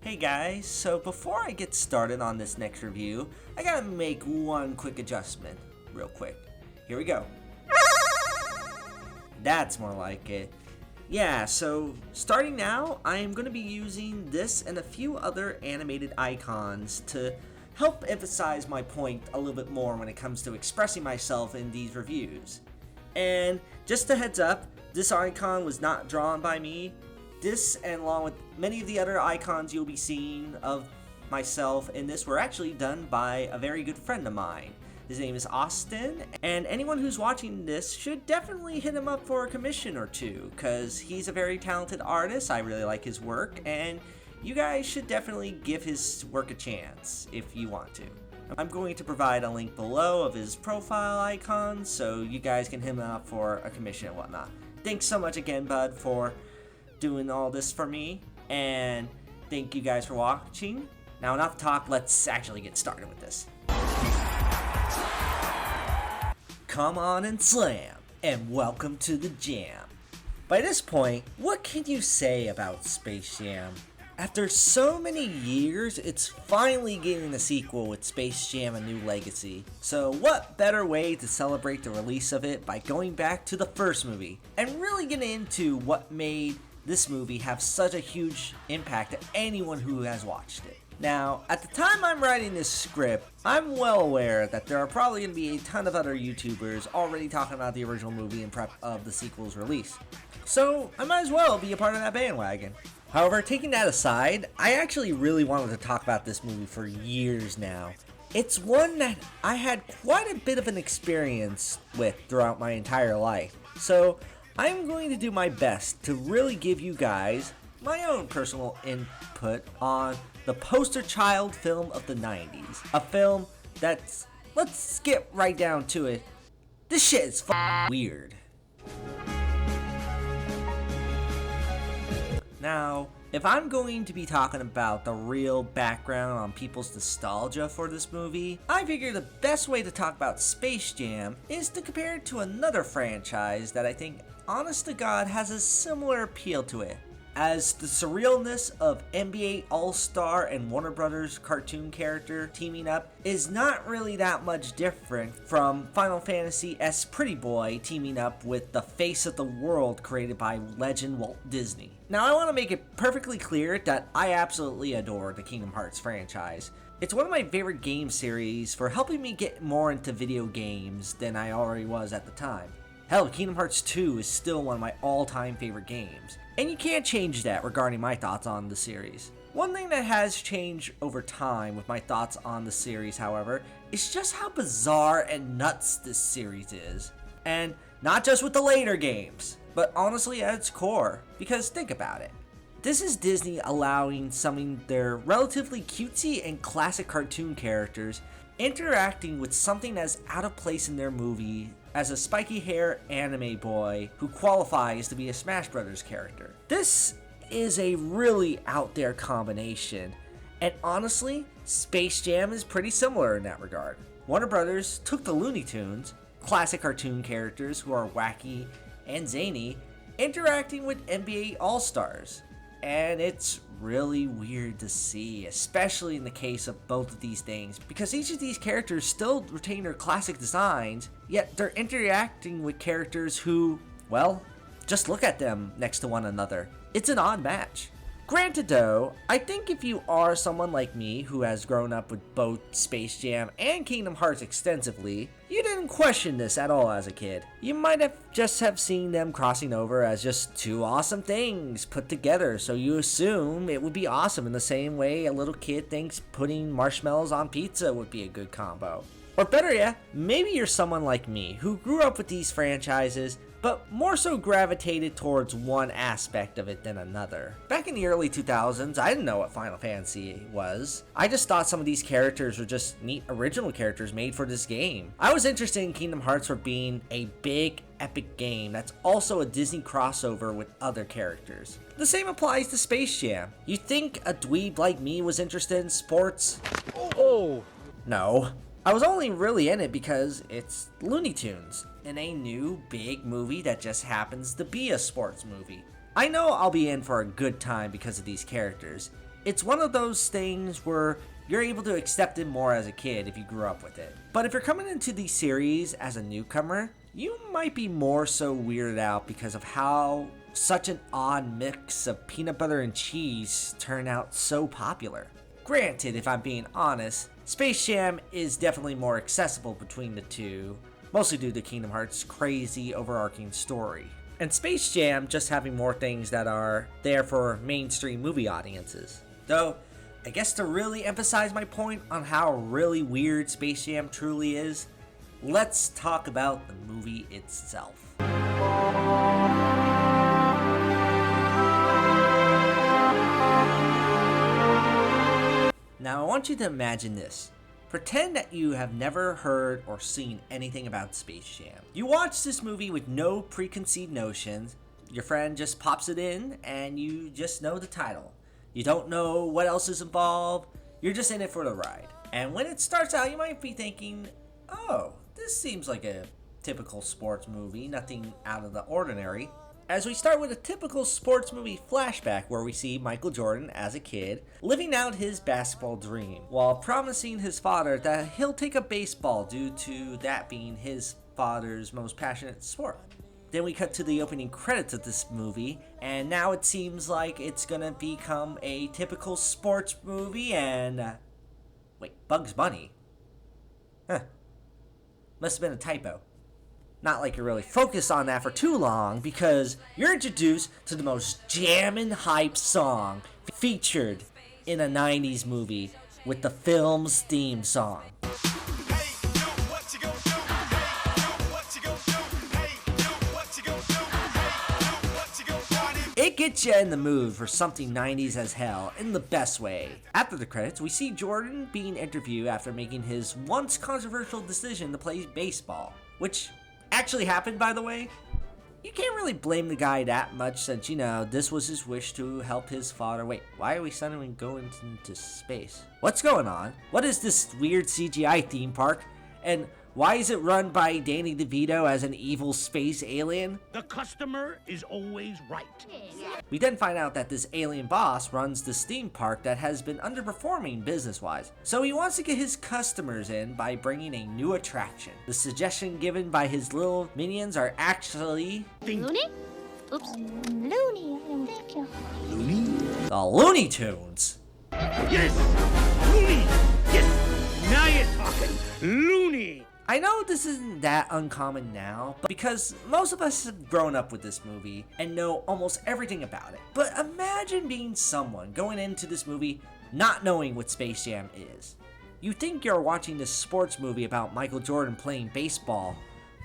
Hey guys, so before I get started on this next review, I gotta make one quick adjustment, real quick. Here we go. That's more like it. Yeah, so starting now, I am going to be using this and a few other animated icons to help emphasize my point a little bit more when it comes to expressing myself in these reviews. And just a heads up, this icon was not drawn by me. This, and along with many of the other icons you'll be seeing of myself in this, were actually done by a very good friend of mine. His name is Austin, and anyone who's watching this should definitely hit him up for a commission or two, because he's a very talented artist. I really like his work, and you guys should definitely give his work a chance if you want to. I'm going to provide a link below of his profile icon, so you guys can hit him up for a commission and whatnot. Thanks so much again, bud, for doing all this for me, and thank you guys for watching. Now enough talk, let's actually get started with this. Come on and slam, and welcome to the jam. By this point, what can you say about Space Jam? After so many years, it's finally getting a sequel with Space Jam: A New Legacy. So what better way to celebrate the release of it by going back to the first movie, and really getting into what made this movie have such a huge impact to anyone who has watched it. Now, at the time I'm writing this script, I'm well aware that there are probably going to be a ton of other YouTubers already talking about the original movie and prep of the sequel's release. So, I might as well be a part of that bandwagon. However, taking that aside, I actually really wanted to talk about this movie for years now. It's one that I had quite a bit of an experience with throughout my entire life. So, I'm going to do my best to really give you guys my own personal input on the poster child film of the 90s. A film that's, let's get right down to it, this shit is weird. Now, if I'm going to be talking about the real background on people's nostalgia for this movie, I figure the best way to talk about Space Jam is to compare it to another franchise that I think, honest to God, has a similar appeal to it. As the surrealness of NBA All-Star and Warner Brothers cartoon character teaming up is not really that much different from Final Fantasy's Pretty Boy teaming up with the face of the world created by legend Walt Disney. Now, I want to make it perfectly clear that I absolutely adore the Kingdom Hearts franchise. It's one of my favorite game series for helping me get more into video games than I already was at the time. Hell, Kingdom Hearts 2 is still one of my all-time favorite games. And you can't change that regarding my thoughts on the series. One thing that has changed over time with my thoughts on the series, however, is just how bizarre and nuts this series is. And not just with the later games, but honestly at its core. Because think about it. This is Disney allowing some of their relatively cutesy and classic cartoon characters interacting with something that's out of place in their movie as a spiky hair anime boy who qualifies to be a Smash Brothers character. This is a really out there combination, and honestly, Space Jam is pretty similar in that regard. Warner Brothers took the Looney Tunes, classic cartoon characters who are wacky and zany, interacting with NBA All-Stars. And it's really weird to see, especially in the case of both of these things, because each of these characters still retain their classic designs, yet they're interacting with characters who, well, just look at them next to one another. It's an odd match. Granted though, I think if you are someone like me who has grown up with both Space Jam and Kingdom Hearts extensively, you didn't question this at all as a kid. You might have just seen them crossing over as just two awesome things put together, so you assume it would be awesome in the same way a little kid thinks putting marshmallows on pizza would be a good combo. Or better yet, maybe you're someone like me who grew up with these franchises but more so gravitated towards one aspect of it than another. Back in the early 2000s, I didn't know what Final Fantasy was. I just thought some of these characters were just neat original characters made for this game. I was interested in Kingdom Hearts for being a big, epic game that's also a Disney crossover with other characters. The same applies to Space Jam. You think a dweeb like me was interested in sports? Oh! No. I was only really in it because it's Looney Tunes, in a new big movie that just happens to be a sports movie. I know I'll be in for a good time because of these characters, It's one of those things where you're able to accept it more as a kid if you grew up with it. But if you're coming into the series as a newcomer, you might be more so weirded out because of how such an odd mix of peanut butter and cheese turned out so popular. Granted, if I'm being honest, Space Jam is definitely more accessible between the two, mostly due to Kingdom Hearts' crazy overarching story. And Space Jam just having more things that are there for mainstream movie audiences. Though, I guess to really emphasize my point on how really weird Space Jam truly is, let's talk about the movie itself. Now I want you to imagine this. Pretend that you have never heard or seen anything about Space Jam. You watch this movie with no preconceived notions, your friend just pops it in, and you just know the title. You don't know what else is involved, you're just in it for the ride. And when it starts out, you might be thinking, oh, this seems like a typical sports movie, nothing out of the ordinary. As we start with a typical sports movie flashback where we see Michael Jordan as a kid living out his basketball dream while promising his father that he'll take up baseball due to that being his father's most passionate sport. Then we cut to the opening credits of this movie, and now it seems like it's gonna become a typical sports movie and... wait, Bugs Bunny? Huh. Must have been a typo. Not like you're really focused on that for too long, because you're introduced to the most jammin' hype song featured in a 90s movie with the film's theme song. It gets you in the mood for something 90s as hell, in the best way. After the credits, we see Jordan being interviewed after making his once controversial decision to play baseball, which actually happened, by the way. You can't really blame the guy that much since, this was his wish to help his father. Wait, why are we suddenly going into space? What's going on? What is this weird CGI theme park? And why is it run by Danny DeVito as an evil space alien? The customer is always right. We then find out that this alien boss runs this theme park that has been underperforming business-wise. So he wants to get his customers in by bringing a new attraction. The suggestion given by his little minions are actually... Looney? Oops. Looney, thank you. Looney? the Looney Tunes. Yes! Looney! Yes! Now you're talking! Looney! I know this isn't that uncommon now, but because most of us have grown up with this movie and know almost everything about it. But imagine being someone going into this movie not knowing what Space Jam is. You think you're watching this sports movie about Michael Jordan playing baseball,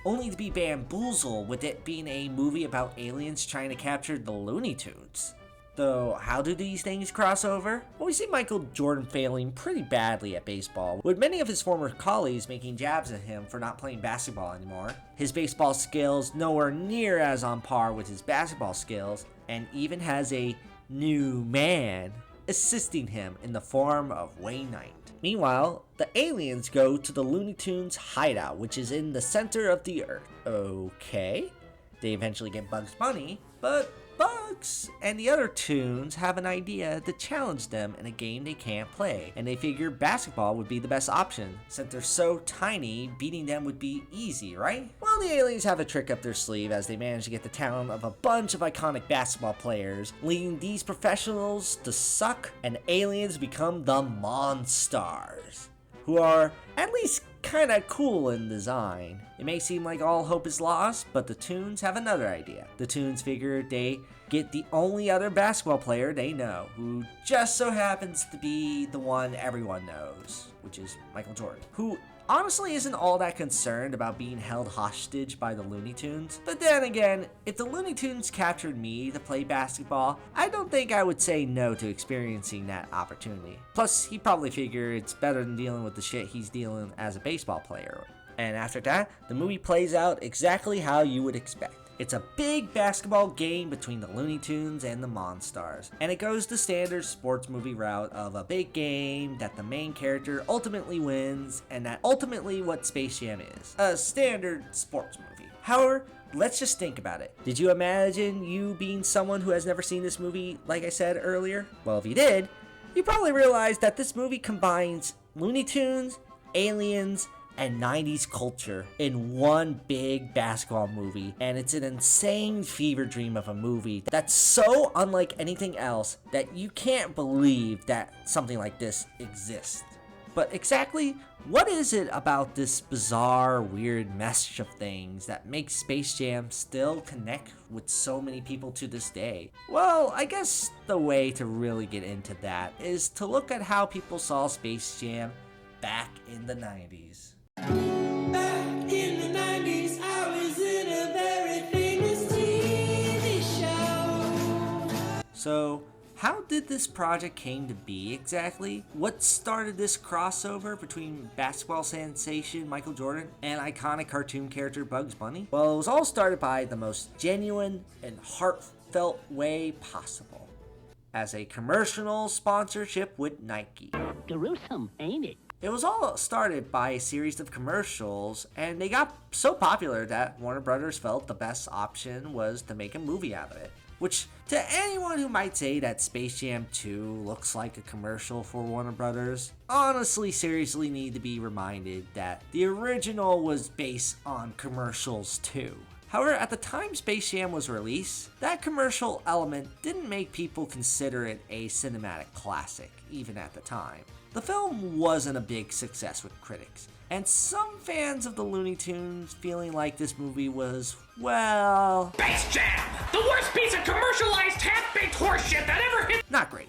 only to be bamboozled with it being a movie about aliens trying to capture the Looney Tunes. Though, how do these things cross over? Well, we see Michael Jordan failing pretty badly at baseball, with many of his former colleagues making jabs at him for not playing basketball anymore. His baseball skills nowhere near as on par with his basketball skills, and even has a new man assisting him in the form of Wayne Knight. Meanwhile, the aliens go to the Looney Tunes hideout, which is in the center of the Earth. Okay. They eventually get Bugs Bunny, but Bugs and the other Tunes have an idea to challenge them in a game they can't play, and they figure basketball would be the best option. Since they're so tiny, beating them would be easy, right? Well, the aliens have a trick up their sleeve as they manage to get the talent of a bunch of iconic basketball players, leading these professionals to suck, and aliens become the Monstars, who are at least kinda cool in design. It may seem like all hope is lost, but the Tunes have another idea. The Tunes figure they get the only other basketball player they know, who just so happens to be the one everyone knows, which is Michael Jordan, who honestly isn't all that concerned about being held hostage by the Looney Tunes. But then again, if the Looney Tunes captured me to play basketball, I don't think I would say no to experiencing that opportunity. Plus, he'd probably figure it's better than dealing with the shit he's dealing as a baseball player. And after that, the movie plays out exactly how you would expect. It's a big basketball game between the Looney Tunes and the Monstars, and it goes the standard sports movie route of a big game that the main character ultimately wins, and that ultimately what Space Jam is. A standard sports movie. However, let's just think about it. Did you imagine you being someone who has never seen this movie, like I said earlier? Well, if you did, You probably realize that this movie combines Looney Tunes, aliens, and 90s culture in one big basketball movie, and it's an insane fever dream of a movie that's so unlike anything else that you can't believe that something like this exists. But exactly what is it about this bizarre, weird mesh of things that makes Space Jam still connect with so many people to this day? Well, I guess the way to really get into that is to look at how people saw Space Jam back in the 90s. Back in the 90s, I was in a very famous TV show. So, how did this project came to be exactly? What started this crossover between basketball sensation Michael Jordan and iconic cartoon character Bugs Bunny? Well, it was all started by the most genuine and heartfelt way possible, as a commercial sponsorship with Nike. Gruesome, ain't it? It was all started by a series of commercials, and they got so popular that Warner Brothers felt the best option was to make a movie out of it. Which, to anyone who might say that Space Jam 2 looks like a commercial for Warner Brothers, honestly seriously need to be reminded that the original was based on commercials too. However, at the time Space Jam was released, that commercial element didn't make people consider it a cinematic classic, even at the time. The film wasn't a big success with critics, and some fans of the Looney Tunes feeling like this movie was, well, Space Jam! The worst piece of commercialized half-baked horseshit that ever hit! not great.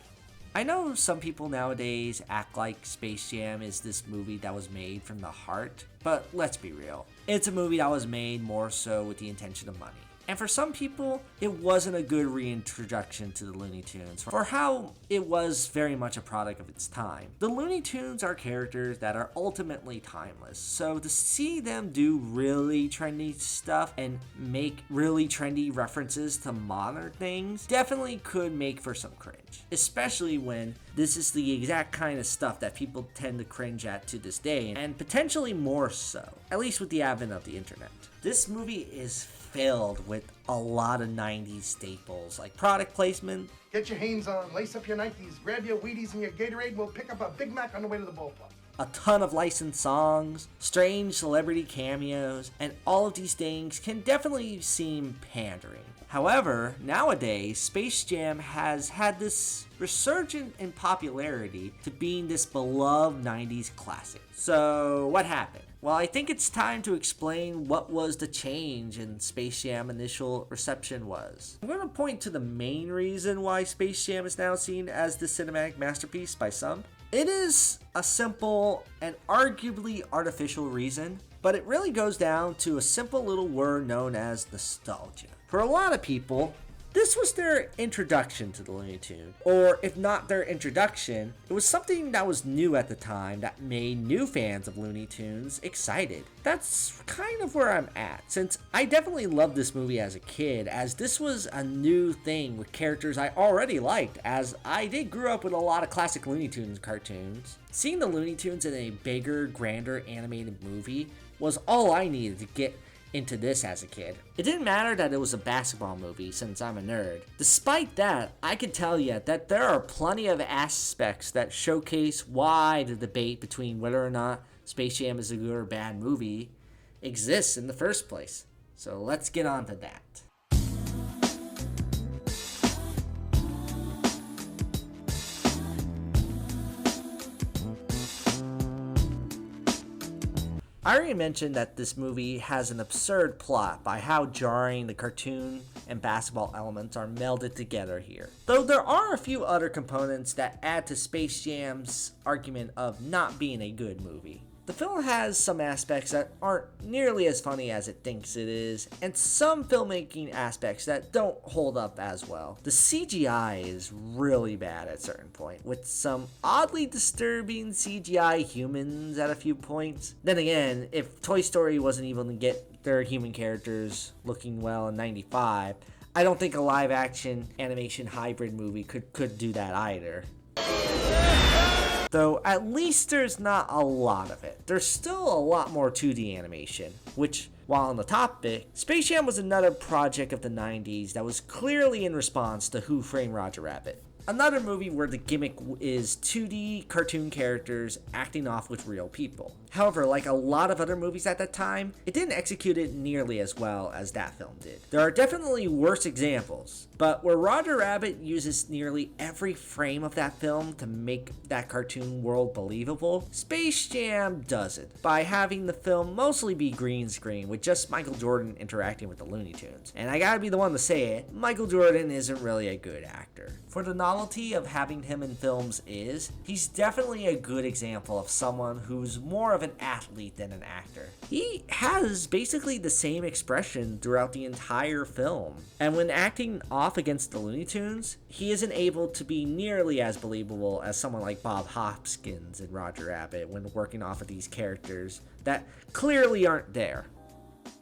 I know some people nowadays act like Space Jam is this movie that was made from the heart, but let's be real. It's a movie that was made more so with the intention of money. And for some people, it wasn't a good reintroduction to the Looney Tunes for how it was very much a product of its time. The Looney Tunes are characters that are ultimately timeless, so to see them do really trendy stuff and make really trendy references to modern things definitely could make for some cringe. Especially when this is the exact kind of stuff that people tend to cringe at to this day, and potentially more so, at least with the advent of the internet. This movie is filled with a lot of 90s staples like product placement. Get your Hanes on, lace up your Nikes, grab your Wheaties and your Gatorade, and we'll pick up a Big Mac on the way to the ballpark. A ton of licensed songs, strange celebrity cameos, and all of these things can definitely seem pandering. However, nowadays, Space Jam has had this resurgence in popularity to being this beloved 90s classic. So, what happened? Well, I think it's time to explain what was the change in Space Jam initial reception was. I'm going to point to the main reason why Space Jam is now seen as the cinematic masterpiece by some. It is a simple and arguably artificial reason, but it really goes down to a simple little word known as nostalgia. For a lot of people, this was their introduction to the Looney Tunes, or if not their introduction, it was something that was new at the time that made new fans of Looney Tunes excited. That's kind of where I'm at, since I definitely loved this movie as a kid, as this was a new thing with characters I already liked, as I did grow up with a lot of classic Looney Tunes cartoons. Seeing the Looney Tunes in a bigger, grander animated movie was all I needed to get into this as a kid. It didn't matter that it was a basketball movie since I'm a nerd. Despite that, I can tell you that there are plenty of aspects that showcase why the debate between whether or not Space Jam is a good or bad movie exists in the first place. So let's get on to that. I already mentioned that this movie has an absurd plot by how jarring the cartoon and basketball elements are melded together here. Though there are a few other components that add to Space Jam's argument of not being a good movie. The film has some aspects that aren't nearly as funny as it thinks it is, and some filmmaking aspects that don't hold up as well. The CGI is really bad at a certain point, with some oddly disturbing CGI humans at a few points. Then again, if Toy Story wasn't able to get their human characters looking well in 95, I don't think a live action animation hybrid movie could do that either. Though at least there's not a lot of it. There's still a lot more 2D animation, which, while on the topic, Space Jam was another project of the 90s that was clearly in response to Who Framed Roger Rabbit. another movie where the gimmick is 2D cartoon characters acting off with real people. However, like a lot of other movies at that time, it didn't execute it nearly as well as that film did. There are definitely worse examples, but where Roger Rabbit uses nearly every frame of that film to make that cartoon world believable, Space Jam doesn't, by having the film mostly be green screen with just Michael Jordan interacting with the Looney Tunes. And I gotta be the one to say it, Michael Jordan isn't really a good actor. For the novelty of having him in films he's definitely a good example of someone who's more of an athlete than an actor. He has basically the same expression throughout the entire film, and when acting off against the Looney Tunes, he isn't able to be nearly as believable as someone like Bob Hoskins in Roger Rabbit when working off of these characters that clearly aren't there.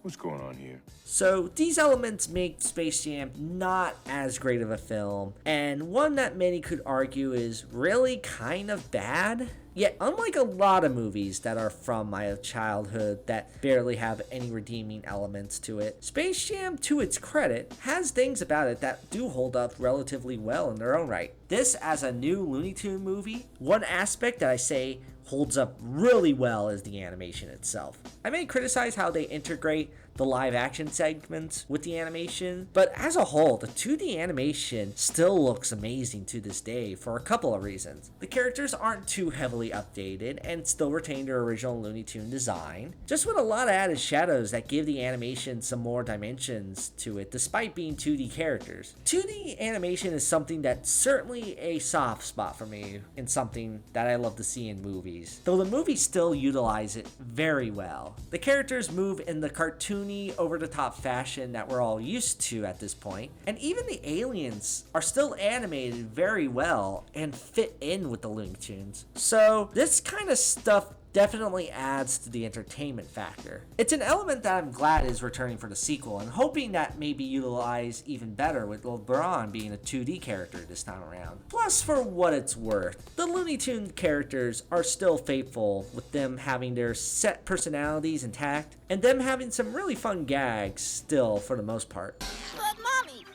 What's going on here? So these elements make Space Jam not as great of a film, and one that many could argue is really kind of bad. Yet, unlike a lot of movies that are from my childhood that barely have any redeeming elements to it, Space Jam, to its credit, has things about it that do hold up relatively well in their own right. This, as a new Looney Tune movie, one aspect that I say holds up really well is the animation itself. I may criticize how they integrate the live action segments with the animation, but as a whole, the 2D animation still looks amazing to this day for a couple of reasons. The characters aren't too heavily updated and still retain their original Looney Tune design, just with a lot of added shadows that give the animation some more dimensions to it despite being 2D characters. 2D animation is something that's certainly a soft spot for me and something that I love to see in movies, though the movies still utilize it very well. The characters move in the cartoony, over-the-top fashion that we're all used to at this point, and even the aliens are still animated very well and fit in with the Looney Tunes. So this kind of stuff definitely adds to the entertainment factor. It's an element that I'm glad is returning for the sequel, and hoping that may be utilized even better with LeBron being a 2D character this time around. Plus, for what it's worth, the Looney Tune characters are still faithful, with them having their set personalities intact, and them having some really fun gags still for the most part. But Mommy,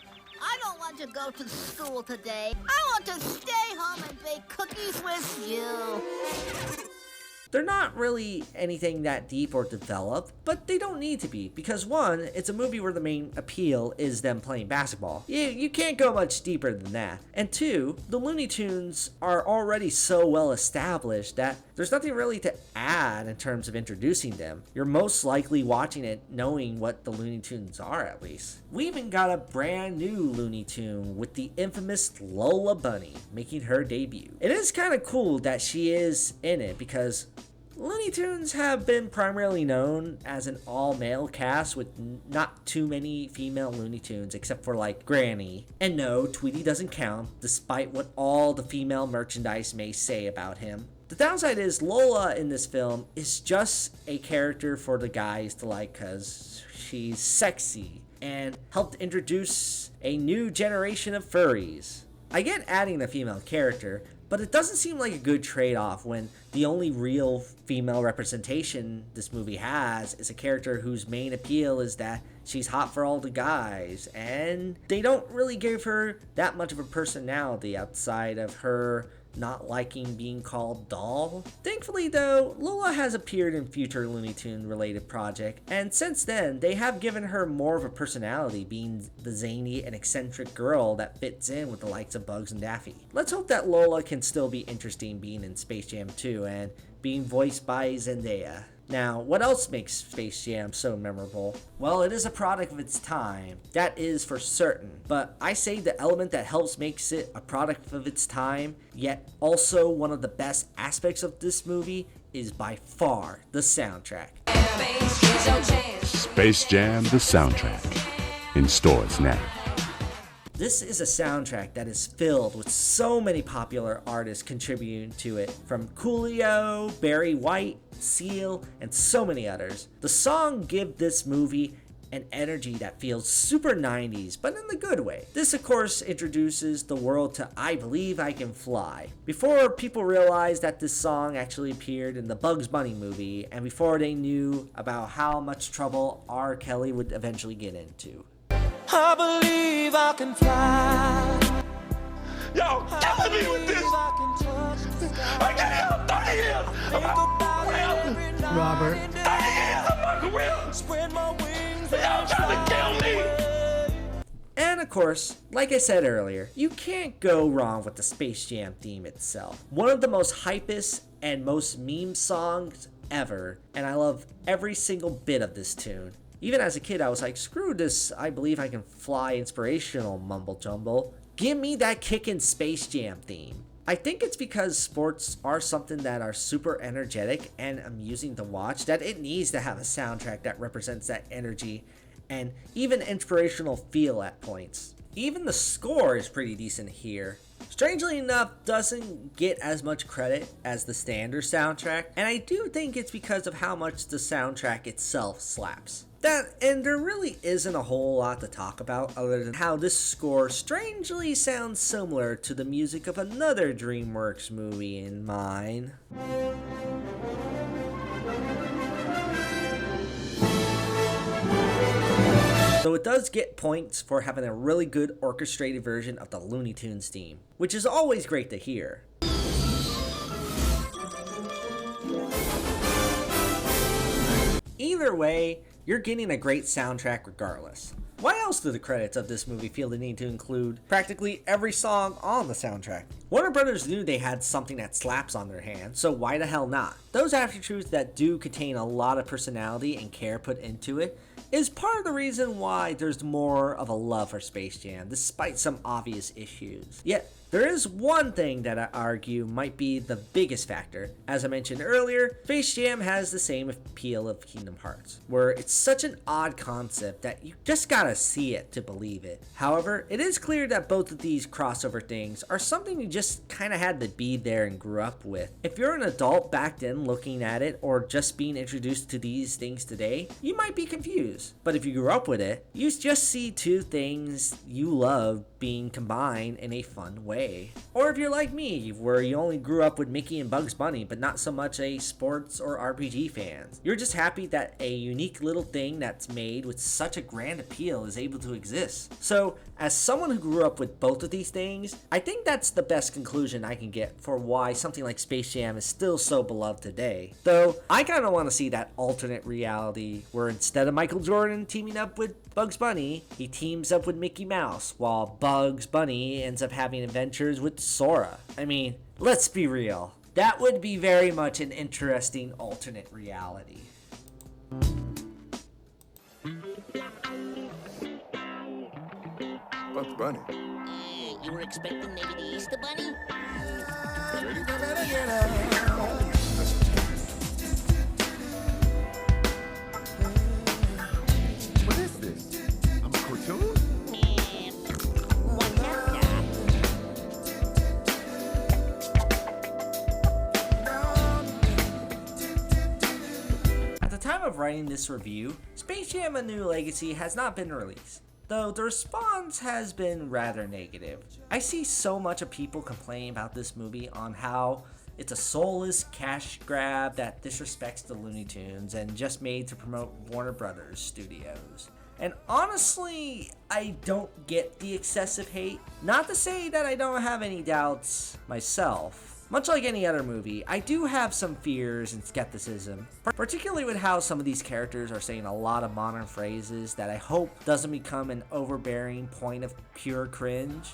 I don't want to go to school today. I want to stay home and bake cookies with you. They're not really anything that deep or developed, but they don't need to be, because one, it's a movie where the main appeal is them playing basketball. You can't go much deeper than that. And two, the Looney Tunes are already so well established that there's nothing really to add in terms of introducing them. You're most likely watching it knowing what the Looney Tunes are, at least. We even got a brand new Looney Tune with the infamous Lola Bunny making her debut. It is kind of cool that she is in it, because Looney Tunes have been primarily known as an all-male cast with not too many female Looney Tunes except for like Granny. And no, Tweety doesn't count, despite what all the female merchandise may say about him. The downside is Lola in this film is just a character for the guys to like because she's sexy and helped introduce a new generation of furries. I get adding a female character, but it doesn't seem like a good trade-off when the only real female representation this movie has is a character whose main appeal is that she's hot for all the guys, and they don't really give her that much of a personality outside of her not liking being called doll. Thankfully though, Lola has appeared in future Looney Tune related projects, and since then they have given her more of a personality, being the zany and eccentric girl that fits in with the likes of Bugs and Daffy. Let's hope that Lola can still be interesting being in Space Jam 2 and being voiced by Zendaya. Now, what else makes Space Jam so memorable? Well, it is a product of its time, that is for certain, but I say the element that helps makes it a product of its time, yet also one of the best aspects of this movie, is by far the soundtrack. Space Jam, the soundtrack. In stores now. This is a soundtrack that is filled with so many popular artists contributing to it, from Coolio, Barry White, Seal, and so many others. The songs give this movie an energy that feels super 90s, but in the good way. This, of course, introduces the world to I Believe I Can Fly, before people realized that this song actually appeared in the Bugs Bunny movie, and before they knew about how much trouble R. Kelly would eventually get into. I believe I can fly. Y'all killing me with this. I got out 30 years of my career. Robert. 30 years of my career. Y'all trying to kill me. And of course, like I said earlier, you can't go wrong with the Space Jam theme itself. One of the most hypest and most meme songs ever, and I love every single bit of this tune. Even as a kid, I was like, screw this I Believe I Can Fly inspirational mumble jumble. Give me that kickin' Space Jam theme. I think it's because sports are something that are super energetic and amusing to watch that it needs to have a soundtrack that represents that energy and even inspirational feel at points. Even the score is pretty decent here. Strangely enough, doesn't get as much credit as the standard soundtrack, and I do think it's because of how much the soundtrack itself slaps. And there really isn't a whole lot to talk about other than how this score strangely sounds similar to the music of another DreamWorks movie in mine. Though it does get points for having a really good orchestrated version of the Looney Tunes theme, which is always great to hear. Either way, you're getting a great soundtrack regardless. Why else do the credits of this movie feel the need to include practically every song on the soundtrack? Warner Brothers knew they had something that slaps on their hands, so why the hell not? Those after-truths that do contain a lot of personality and care put into it is part of the reason why there's more of a love for Space Jam, despite some obvious issues. Yet, there is one thing that I argue might be the biggest factor. As I mentioned earlier, Space Jam has the same appeal of Kingdom Hearts, where it's such an odd concept that you just gotta see it to believe it. However, it is clear that both of these crossover things are something you just kinda had to be there and grew up with. If you're an adult back then looking at it, or just being introduced to these things today, you might be confused. But if you grew up with it, you just see two things you love being combined in a fun way. Or if you're like me, where you only grew up with Mickey and Bugs Bunny, but not so much a sports or RPG fans, you're just happy that a unique little thing that's made with such a grand appeal is able to exist. So, as someone who grew up with both of these things, I think that's the best conclusion I can get for why something like Space Jam is still so beloved today. Though, I kinda wanna see that alternate reality where instead of Michael Jordan teaming up with Bugs Bunny, he teams up with Mickey Mouse, while Bugs Bunny ends up having adventures with Sora. I mean, let's be real. That would be very much an interesting alternate reality. Bugs Bunny. You were expecting maybe the Easter Bunny? What is this? I'm a cartoon? At the time of writing this review, Space Jam: A New Legacy has not been released, though the response has been rather negative. I see so much of people complaining about this movie on how it's a soulless cash grab that disrespects the Looney Tunes and just made to promote Warner Brothers Studios. And honestly, I don't get the excessive hate. Not to say that I don't have any doubts myself. Much like any other movie, I do have some fears and skepticism, particularly with how some of these characters are saying a lot of modern phrases that I hope doesn't become an overbearing point of pure cringe.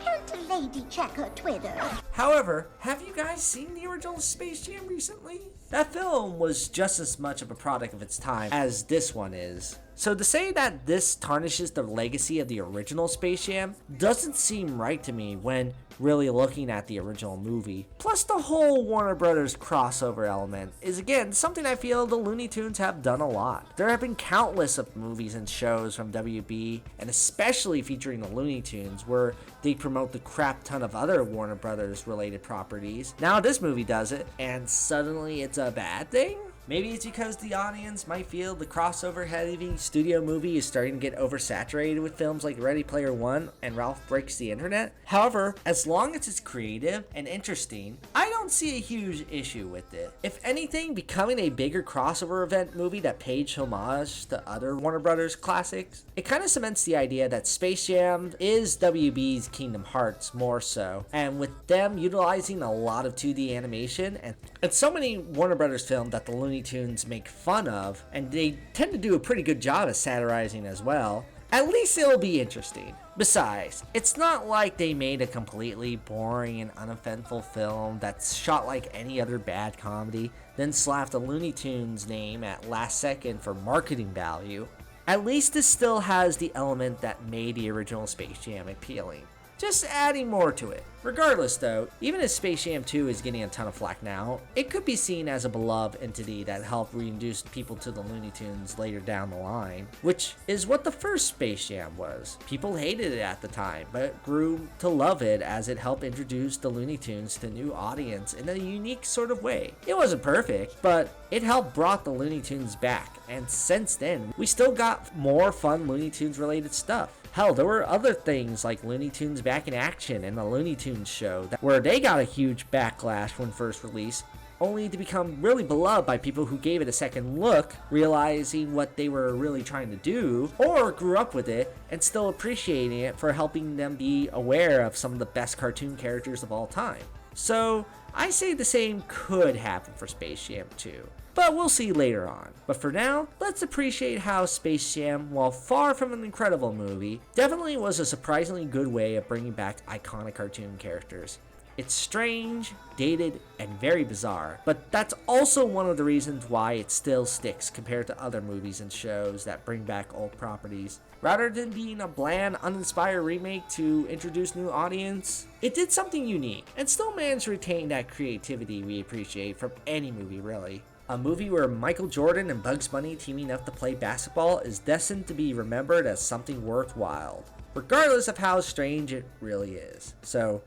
Can't a lady check her Twitter? However, have you guys seen the original Space Jam recently? That film was just as much of a product of its time as this one is. So to say that this tarnishes the legacy of the original Space Jam doesn't seem right to me when really looking at the original movie. Plus the whole Warner Brothers crossover element is again something I feel the Looney Tunes have done a lot. There have been countless of movies and shows from WB, and especially featuring the Looney Tunes, where they promote the crap ton of other Warner Brothers related properties. Now this movie does it, and suddenly it's a bad thing? Maybe it's because the audience might feel the crossover heavy studio movie is starting to get oversaturated with films like Ready Player One and Ralph Breaks the Internet. However, as long as it's creative and interesting, I don't don't see a huge issue with it. If anything, becoming a bigger crossover event movie that paid homage to other Warner Brothers classics, it kind of cements the idea that Space Jam is WB's Kingdom Hearts more so, and with them utilizing a lot of 2D animation and so many Warner Brothers films that the Looney Tunes make fun of, and they tend to do a pretty good job of satirizing as well, at least it'll be interesting. Besides, it's not like they made a completely boring and uneventful film that's shot like any other bad comedy, then slapped a Looney Tunes name at last second for marketing value. At least this still has the element that made the original Space Jam appealing, just adding more to it. Regardless though, even if Space Jam 2 is getting a ton of flack now, it could be seen as a beloved entity that helped reintroduce people to the Looney Tunes later down the line, which is what the first Space Jam was. People hated it at the time, but grew to love it as it helped introduce the Looney Tunes to a new audience in a unique sort of way. It wasn't perfect, but it helped brought the Looney Tunes back, and since then, we still got more fun Looney Tunes related stuff. Hell, there were other things like Looney Tunes Back in Action and the Looney Tunes Show where they got a huge backlash when first released, only to become really beloved by people who gave it a second look, realizing what they were really trying to do, or grew up with it and still appreciating it for helping them be aware of some of the best cartoon characters of all time. So, I say the same could happen for Space Jam 2. But we'll see later on. But for now, let's appreciate how Space Jam, while far from an incredible movie, definitely was a surprisingly good way of bringing back iconic cartoon characters. It's strange, dated, and very bizarre, but that's also one of the reasons why it still sticks compared to other movies and shows that bring back old properties. Rather than being a bland, uninspired remake to introduce new audience, it did something unique, and still managed to retain that creativity we appreciate from any movie really. A movie where Michael Jordan and Bugs Bunny teaming up to play basketball is destined to be remembered as something worthwhile, regardless of how strange it really is. So,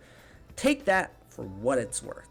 take that for what it's worth.